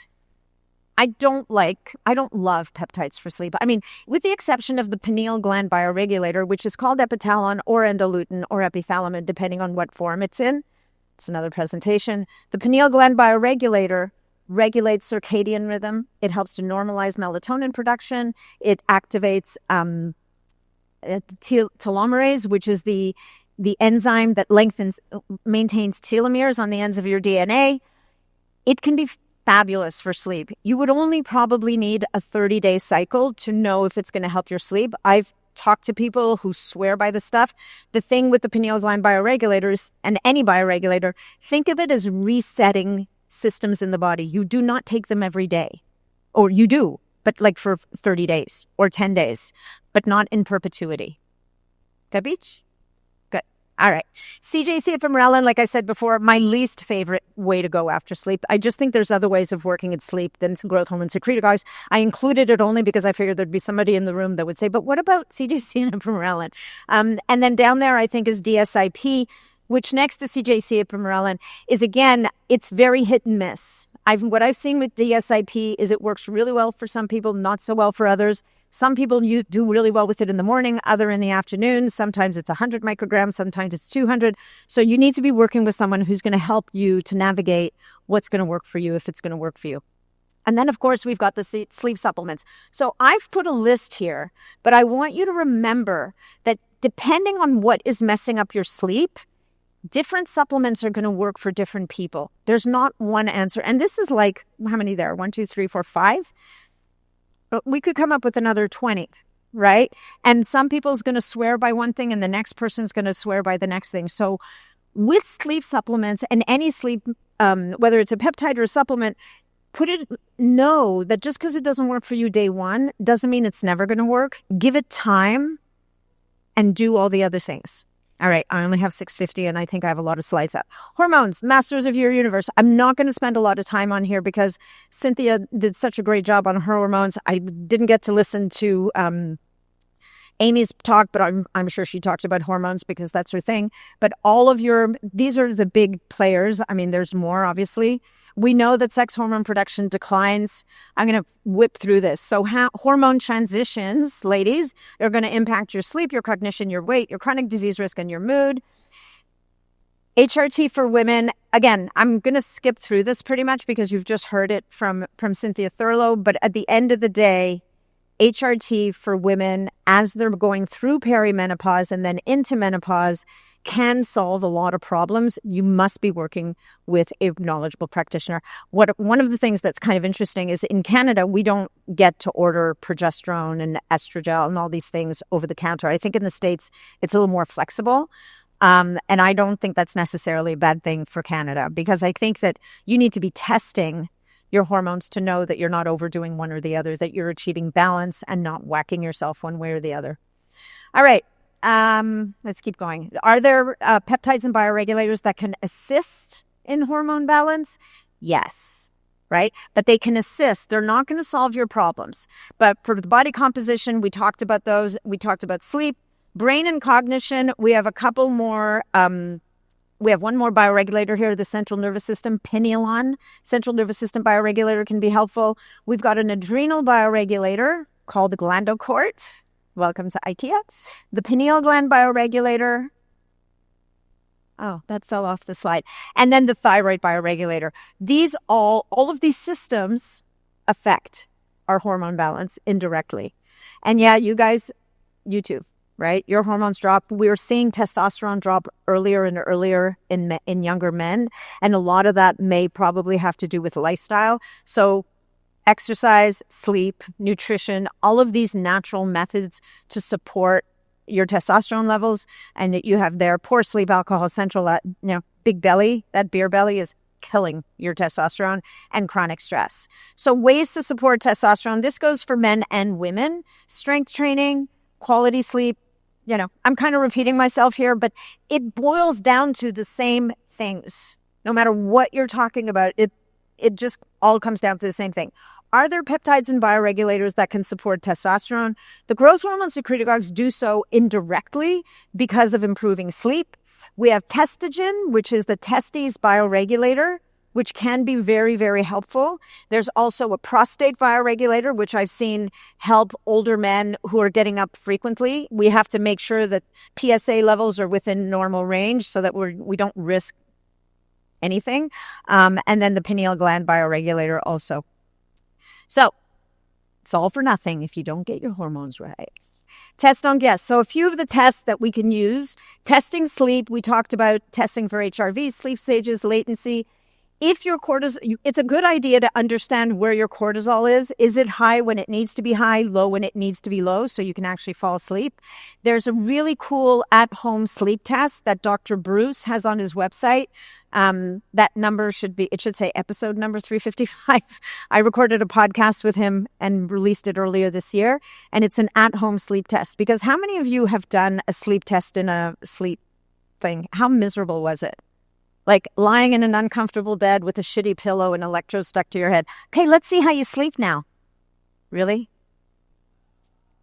I don't love peptides for sleep. I mean, with the exception of the pineal gland bioregulator, which is called epitalon or endolutin or epithalamin, depending on what form it's in. It's another presentation. The pineal gland bioregulator regulates circadian rhythm. It helps to normalize melatonin production. It activates telomerase, which is the enzyme that maintains telomeres on the ends of your DNA. It can be fabulous for sleep. You would only probably need a 30-day cycle to know if it's going to help your sleep. I've talked to people who swear by the stuff. The thing with the pineal gland bioregulators and any bioregulator, think of it as resetting systems in the body. You do not take them every day. Or you do, but like for 30 days or 10 days, but not in perpetuity. Capiche? All right. CJC from Relin, like I said before, my least favorite way to go after sleep. I just think there's other ways of working at sleep than growth hormone secretagogues. I included it only because I figured there'd be somebody in the room that would say, but what about CJC and from Relin? And then down there, I think, is DSIP, which next to CJC from Relin is, again, it's very hit and miss. What I've seen with DSIP is it works really well for some people, not so well for others. Some people you do really well with it in the morning, other in the afternoon. Sometimes it's 100 micrograms, sometimes it's 200. So you need to be working with someone who's going to help you to navigate what's going to work for you, if it's going to work for you. And then, of course, we've got the sleep supplements. So I've put a list here, but I want you to remember that depending on what is messing up your sleep, different supplements are going to work for different people. There's not one answer. And this is like, how many there? 1, 2, 3, 4, 5. But we could come up with another 20, right? And some people's going to swear by one thing and the next person's going to swear by the next thing. So with sleep supplements and any sleep, whether it's a peptide or a supplement, know that just because it doesn't work for you day one doesn't mean it's never going to work. Give it time and do all the other things. All right, I only have 6:50 and I think I have a lot of slides up. Hormones, masters of your universe. I'm not going to spend a lot of time on here because Cynthia did such a great job on her hormones. I didn't get to listen to Amy's talk, but I'm sure she talked about hormones because that's her thing. But these are the big players. I mean, there's more, obviously. We know that sex hormone production declines. I'm going to whip through this. So hormone transitions, ladies, are going to impact your sleep, your cognition, your weight, your chronic disease risk, and your mood. HRT for women, again, I'm going to skip through this pretty much because you've just heard it from Cynthia Thurlow. But at the end of the day, HRT for women as they're going through perimenopause and then into menopause can solve a lot of problems. You must be working with a knowledgeable practitioner. One of the things that's kind of interesting is in Canada, we don't get to order progesterone and estrogel and all these things over the counter. I think in the States, it's a little more flexible. And I don't think that's necessarily a bad thing for Canada because I think that you need to be testing your hormones to know that you're not overdoing one or the other, that you're achieving balance and not whacking yourself one way or the other. All right. Let's keep going. Are there peptides and bioregulators that can assist in hormone balance? Yes. Right? But they can assist. They're not going to solve your problems. But for the body composition, we talked about those. We talked about sleep, brain and cognition. We have a couple more. We have one more bioregulator here, the central nervous system, pinealon. Central nervous system bioregulator can be helpful. We've got an adrenal bioregulator called the glandocort. Welcome to IKEA. The pineal gland bioregulator. Oh, that fell off the slide. And then the thyroid bioregulator. All of these systems affect our hormone balance indirectly. And yeah, you guys, you too, right? Your hormones drop. We're seeing testosterone drop earlier and earlier in younger men. And a lot of that may probably have to do with lifestyle. So exercise, sleep, nutrition, all of these natural methods to support your testosterone levels. And you have there poor sleep, alcohol, central, big belly. That beer belly is killing your testosterone and chronic stress. So ways to support testosterone. This goes for men and women. Strength training, quality sleep. I'm kind of repeating myself here, but it boils down to the same things. No matter what you're talking about, it just all comes down to the same thing. Are there peptides and bioregulators that can support testosterone? The growth hormone secretagogues do so indirectly because of improving sleep. We have testogen, which is the testes bioregulator, which can be very, very helpful. There's also a prostate bioregulator, which I've seen help older men who are getting up frequently. We have to make sure that PSA levels are within normal range so that we don't risk anything. And then the pineal gland bioregulator also. So it's all for nothing if you don't get your hormones right. Test on guess. So a few of the tests that we can use. Testing sleep. We talked about testing for HRV, sleep stages, latency. If your cortisol, it's a good idea to understand where your cortisol is. Is it high when it needs to be high, low when it needs to be low, so you can actually fall asleep? There's a really cool at-home sleep test that Dr. Bruce has on his website. That number should say episode number 355. I recorded a podcast with him and released it earlier this year. And it's an at-home sleep test. Because how many of you have done a sleep test in a sleep thing? How miserable was it? Like lying in an uncomfortable bed with a shitty pillow and electrodes stuck to your head. Okay, let's see how you sleep now. Really?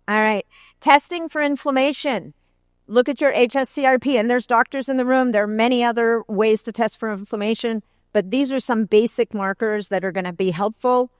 All right. Testing for inflammation. Look at your HSCRP, and there's doctors in the room. There are many other ways to test for inflammation. but these are some basic markers that are going to be helpful.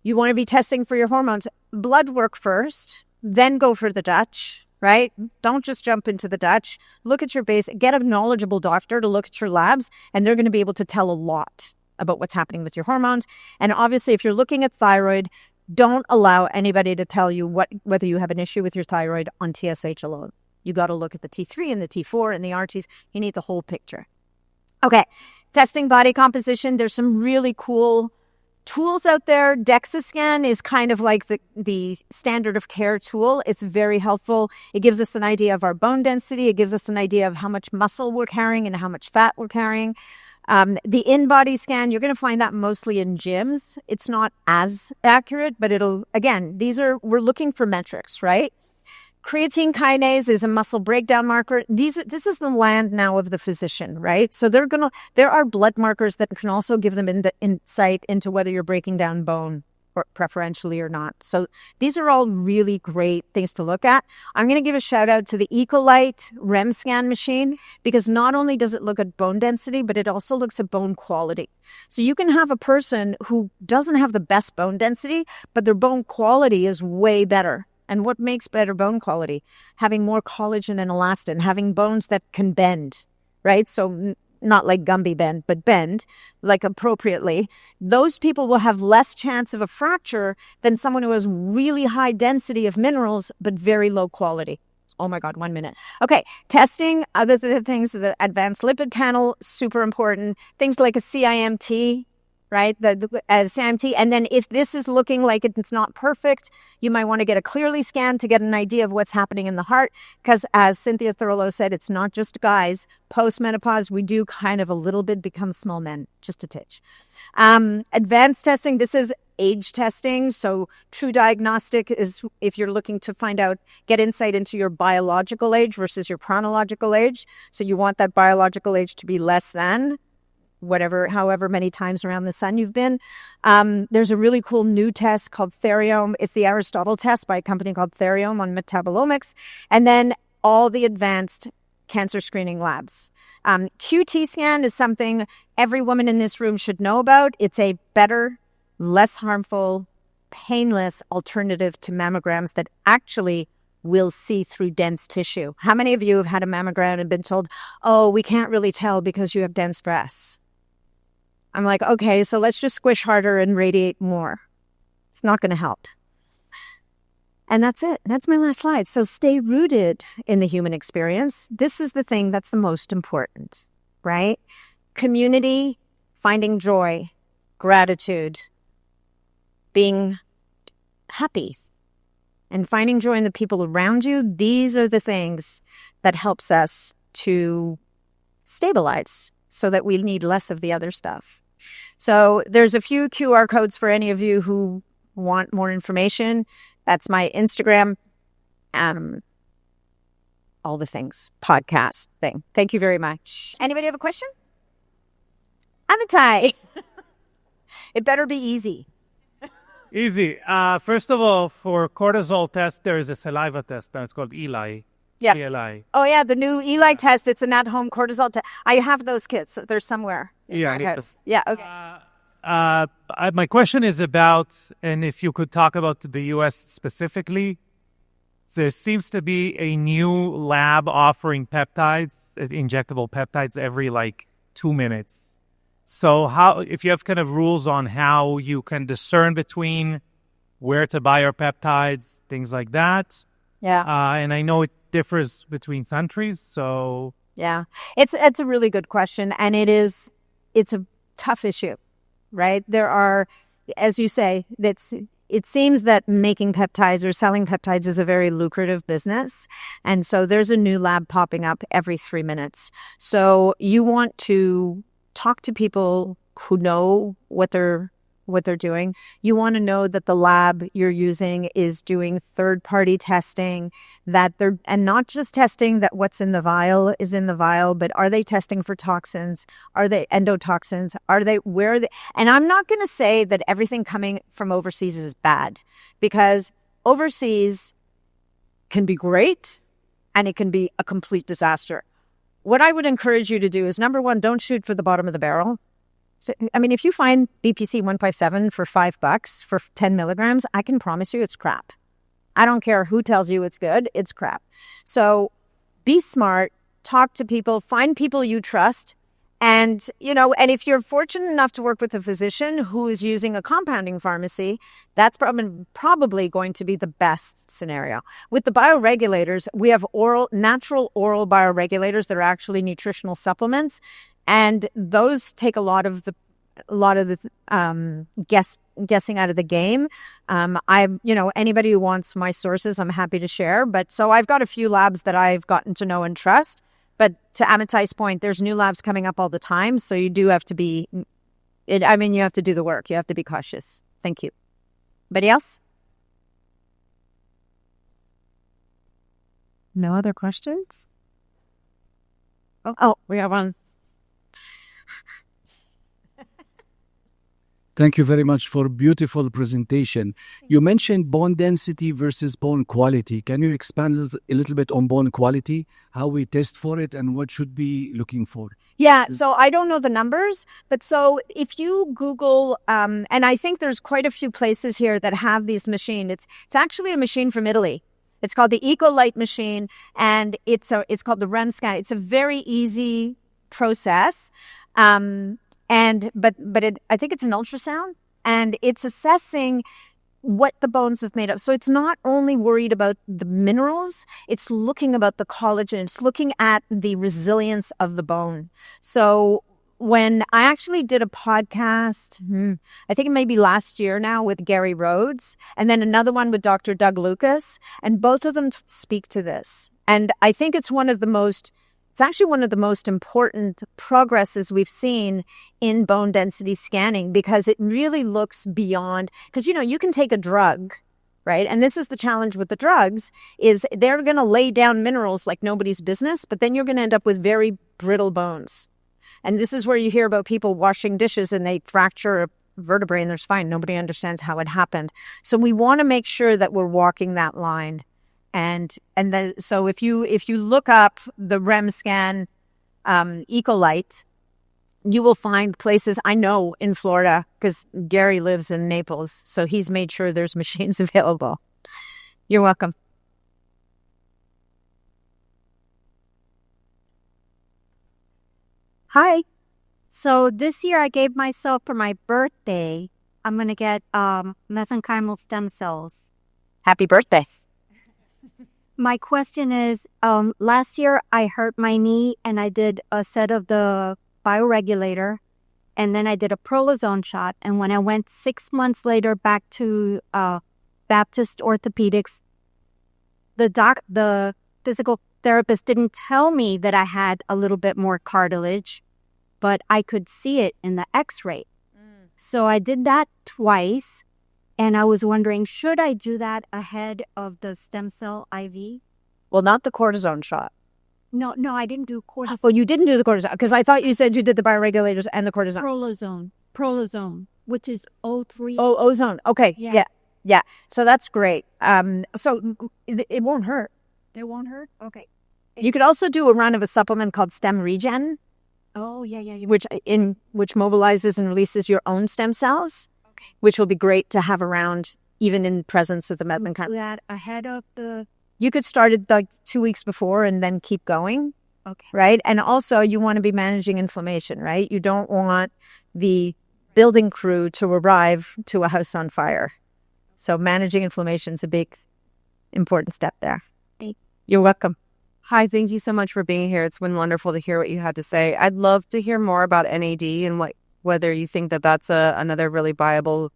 You want to be testing for your hormones. Blood work first, then go for the Dutch, right? Don't just jump into the Dutch. Look at your base. Get a knowledgeable doctor to look at your labs, and they're going to be able to tell a lot about what's happening with your hormones. And obviously, if you're looking at thyroid, don't allow anybody to tell you whether you have an issue with your thyroid on TSH alone. You got to look at the T3 and the T4 and the RT. You need the whole picture. Okay, testing body composition. There's some really cool tools out there. DEXA scan is kind of like the standard of care tool. It's very helpful. It gives us an idea of our bone density. It gives us an idea of how much muscle we're carrying and how much fat we're carrying. The in-body scan, you're going to find that mostly in gyms. It's not as accurate, but we're looking for metrics, right? Creatine kinase is a muscle breakdown marker. This is the land now of the physician, right? So there are blood markers that can also give them insight into whether you're breaking down bone or preferentially or not. So these are all really great things to look at. I'm going to give a shout out to the Ecolite REM scan machine, because not only does it look at bone density, but it also looks at bone quality. So you can have a person who doesn't have the best bone density, but their bone quality is way better. And what makes better bone quality? Having more collagen and elastin, having bones that can bend, right? So not like Gumby bend, but bend like appropriately. Those people will have less chance of a fracture than someone who has really high density of minerals, but very low quality. Oh my God, 1 minute. Okay, testing, other things, the advanced lipid panel, super important. Things like a CIMT, right? The CIMT. And then if this is looking like it's not perfect, you might want to get a clearly scan to get an idea of what's happening in the heart. Because as Cynthia Thurlow said, it's not just guys. Post-menopause, we do kind of a little bit become small men, just a titch. Advanced testing, this is age testing. So true diagnostic is if you're looking to get insight into your biological age versus your chronological age. So you want that biological age to be less than however many times around the sun you've been. There's a really cool new test called Theriome. It's the Aristotle test by a company called Theriome on metabolomics. And then all the advanced cancer screening labs. QT scan is something every woman in this room should know about. It's a better, less harmful, painless alternative to mammograms that actually will see through dense tissue. How many of you have had a mammogram and been told, oh, we can't really tell because you have dense breasts? I'm like, okay, so let's just squish harder and radiate more. It's not going to help. And that's it. That's my last slide. So stay rooted in the human experience. This is the thing that's the most important, right? Community, finding joy, gratitude, being happy, and finding joy in the people around you. These are the things that helps us to stabilize so that we need less of the other stuff. So there's a few QR codes for any of you who want more information. That's my Instagram, all the things, podcast thing. Thank you very much. Anybody have a question? Amitai. It better be easy. Easy. First of all, for cortisol test, there is a saliva test. Now it's called Eli. Yeah. ELI. Oh, yeah, the new Eli test. It's an at-home cortisol test. I have those kits. They're somewhere in my house. Yeah, okay. My question is about, and if you could talk about the U.S. specifically, there seems to be a new lab offering peptides, injectable peptides, every 2 minutes. So if you have kind of rules on how you can discern between where to buy your peptides, things like that. Yeah. And I know it differs between countries, so. Yeah, it's a really good question. And it's a tough issue, right? There are, as you say, it seems that making peptides or selling peptides is a very lucrative business. And so there's a new lab popping up every 3 minutes. So you want to talk to people who know what they're doing. You want to know that the lab you're using is doing third-party testing, and not just testing that what's in the vial is in the vial, but are they testing for toxins? Are they endotoxins? And I'm not going to say that everything coming from overseas is bad, because overseas can be great and it can be a complete disaster. What I would encourage you to do is, number one, don't shoot for the bottom of the barrel. So, I mean, if you find BPC 157 for $5 for 10 milligrams, I can promise you it's crap. I don't care who tells you it's good, it's crap. So be smart, talk to people, find people you trust. And, and if you're fortunate enough to work with a physician who is using a compounding pharmacy, that's probably going to be the best scenario. With the bioregulators, we have natural oral bioregulators that are actually nutritional supplements. And those take a lot of the guessing out of the game. Anybody who wants my sources, I'm happy to share. But so I've got a few labs that I've gotten to know and trust. But to Amitai's point, there's new labs coming up all the time. So you do have to you have to do the work. You have to be cautious. Thank you. Anybody else? No other questions? Oh, we have one. Thank you very much for a beautiful presentation. You mentioned bone density versus bone quality. Can you expand a little bit on bone quality, how we test for it, and what should be looking for? Yeah, so I don't know the numbers, but so if you Google, and I think there's quite a few places here that have these machines. It's actually a machine from Italy. It's called the EcoLight machine, and it's called the REM scan. It's a very easy process. I think it's an ultrasound, and it's assessing what the bones have made of. So it's not only worried about the minerals, it's looking about the collagen, it's looking at the resilience of the bone. So when I actually did a podcast, I think it may be last year now, with Gary Rhodes, and then another one with Dr. Doug Lucas, and both of them speak to this. And I think it's actually one of the most important progresses we've seen in bone density scanning, because it really looks beyond, because, you can take a drug, right? And this is the challenge with the drugs, is they're going to lay down minerals like nobody's business, but then you're going to end up with very brittle bones. And this is where you hear about people washing dishes and they fracture a vertebrae and they're fine. Nobody understands how it happened. So we want to make sure that we're walking that line. And then, so if you look up the REM scan, EcoLight, you will find places, I know, in Florida, because Gary lives in Naples, so he's made sure there's machines available. You're welcome. Hi. So this year I gave myself, for my birthday, I'm going to get mesenchymal stem cells. Happy birthday. My question is, last year I hurt my knee and I did a set of the bioregulator, and then I did a prolozone shot. And when I went 6 months later back to Baptist Orthopedics, the physical therapist didn't tell me that I had a little bit more cartilage, but I could see it in the x-ray. So I did that twice. And I was wondering, should I do that ahead of the stem cell IV? Well, not the cortisone shot. No, I didn't do cortisone. Well, you didn't do the cortisone, because I thought you said you did the bioregulators and the cortisone. Prolozone, which is O3. Oh, ozone. Okay. Yeah. So that's great. So it won't hurt. It won't hurt? Okay. You could also do a run of a supplement called Stem Regen. Oh, yeah. Which mobilizes and releases your own stem cells. Which will be great to have around, even in presence of the mesenchymal. That ahead of the... You could start it like 2 weeks before and then keep going. Okay. Right? And also you want to be managing inflammation, right? You don't want the building crew to arrive to a house on fire. So managing inflammation is a big, important step there. You're welcome. Hi, thank you so much for being here. It's been wonderful to hear what you had to say. I'd love to hear more about NAD and whether you think that that's another really viable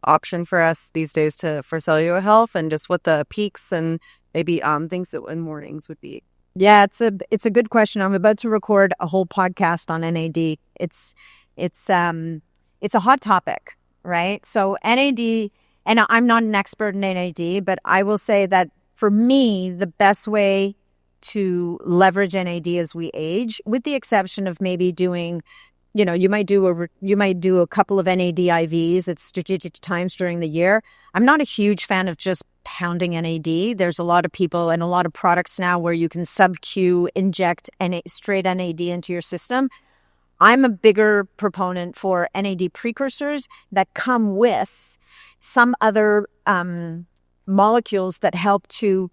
option for us these days for cellular health, and just what the peaks and maybe things that in mornings would be. Yeah, it's a good question. I'm about to record a whole podcast on NAD. It's a hot topic, right? So NAD, and I'm not an expert in NAD, but I will say that for me, the best way to leverage NAD as we age, with the exception of maybe doing, you might do a couple of NAD IVs at strategic times during the year. I'm not a huge fan of just pounding NAD. There's a lot of people and a lot of products now where you can sub-Q inject straight NAD into your system. I'm a bigger proponent for NAD precursors that come with some other molecules that help to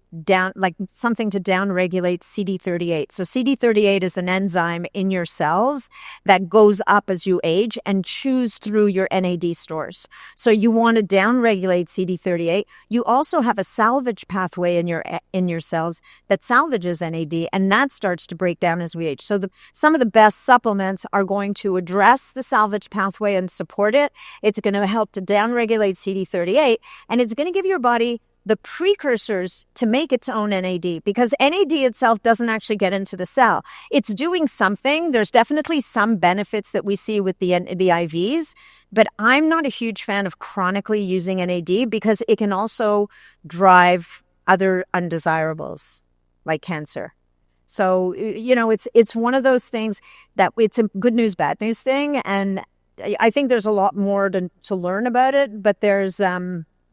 something to downregulate CD38. So CD38 is an enzyme in your cells that goes up as you age and chews through your NAD stores. So you want to downregulate CD38. You also have a salvage pathway in your cells that salvages NAD, and that starts to break down as we age. So some of the best supplements are going to address the salvage pathway and support it. It's going to help to downregulate CD38, and it's going to give your body the precursors to make its own NAD, because NAD itself doesn't actually get into the cell. It's doing something. There's definitely some benefits that we see with the IVs, but I'm not a huge fan of chronically using NAD because it can also drive other undesirables like cancer. So, it's one of those things that it's a good news, bad news thing. And I think there's a lot more to learn about it, but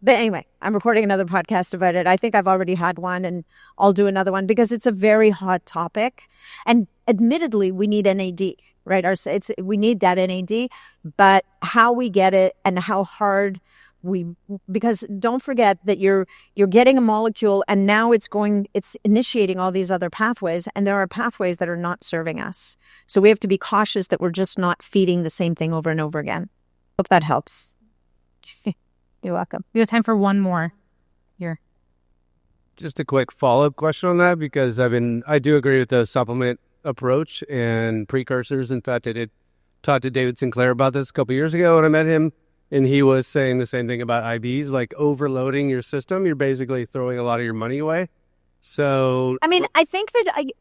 but anyway, I'm recording another podcast about it. I think I've already had one, and I'll do another one because it's a very hot topic. And admittedly, we need NAD, right? We need that NAD, but how we get it and how hard because don't forget that you're getting a molecule, and now it's initiating all these other pathways, and there are pathways that are not serving us. So we have to be cautious that we're just not feeding the same thing over and over again. Hope that helps. You're welcome. We have time for one more here. Just a quick follow-up question on that, because I do agree with the supplement approach and precursors. In fact, I did talk to David Sinclair about this a couple years ago when I met him, and he was saying the same thing about IVs, like overloading your system. You're basically throwing a lot of your money away. So, I mean, I think the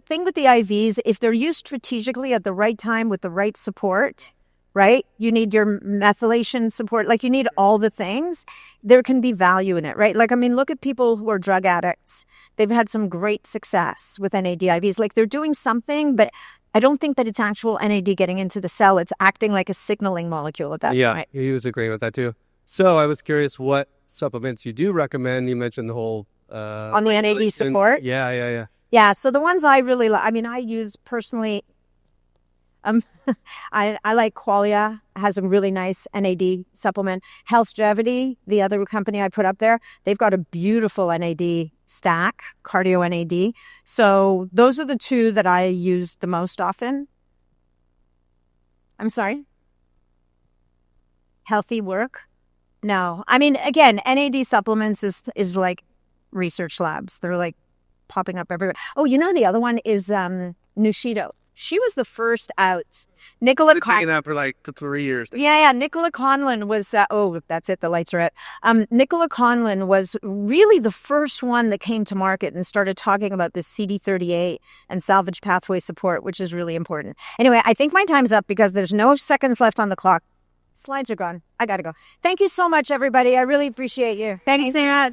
thing with the IVs, if they're used strategically at the right time with the right support, right? You need your methylation support. Like, you need all the things. There can be value in it, right? Like, I mean, look at people who are drug addicts. They've had some great success with NAD IVs. Like, they're doing something, but I don't think that it's actual NAD getting into the cell. It's acting like a signaling molecule at that point. Yeah, he was agreeing with that too. So I was curious what supplements you do recommend. You mentioned the whole... on the NAD support? Yeah. Yeah, so the ones I really like, I mean, I use personally... I like Qualia, has a really nice NAD supplement. Healthspan, the other company I put up there, they've got a beautiful NAD stack, cardio NAD. So those are the two that I use the most often. I'm sorry? Healthy Work? No. I mean, again, NAD supplements is like research labs. They're like popping up everywhere. Oh, the other one is Nushido. She was the first out. Nicola Conlon. Taking that for like 3 years. Yeah. Nicola Conlon was, that's it. The lights are out. Nicola Conlon was really the first one that came to market and started talking about this CD38 and salvage pathway support, which is really important. Anyway, I think my time's up because there's no seconds left on the clock. Slides are gone. I got to go. Thank you so much, everybody. I really appreciate you. Thanks, Sarah.